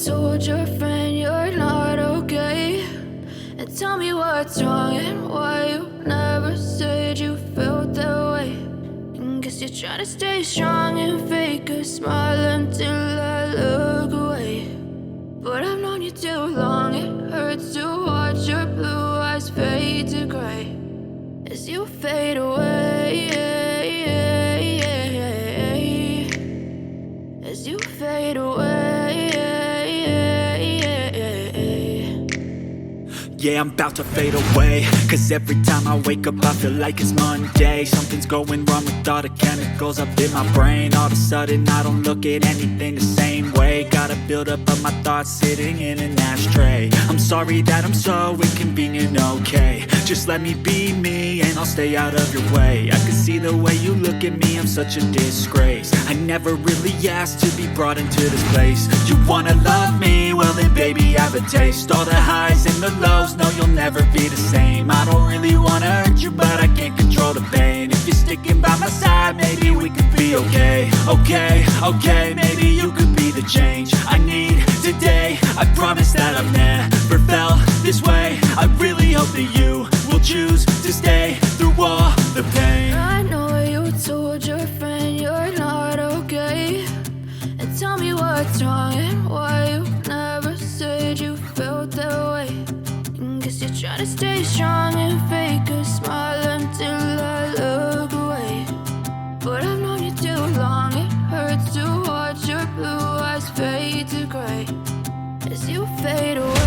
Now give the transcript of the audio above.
told your friend you're not okay? And tell me what's wrong and why you never said you felt that way. And guess you're trying to stay strong and fake a smile until I look away. But I've known you too long, it hurts to watch your blue eyes fade to gray as you fade away, as you fade away. Yeah, I'm about to fade away, cause every time I wake up I feel like it's Monday. Something's going wrong with all the chemicals up in my brain. All of a sudden I don't look at anything the same way. Gotta build up of my thoughts sitting in an ashtray. I'm sorry that I'm so inconvenient, okay? Just let me be me and I'll stay out of your way. I can see the way you look at me, I'm such a disgrace. I never really asked to be brought into this place. You wanna love me? Well then baby, have a taste. All the highs and the lows, no, you'll never be the same. I don't really wanna hurt you, but I can't control the pain. If you're sticking by my side, maybe we could be okay. Okay, maybe you could be the change I need today. I promise that I've never felt this way. I really hope that you will choose to stay through all the pain. I know you told your friend you're not okay. And tell me what's wrong and why you never said you felt that way. Guess you're trying to stay strong and fake a smile until I look away. But I've known you too long, it hurts to watch your blue eyes fade to gray as you fade away.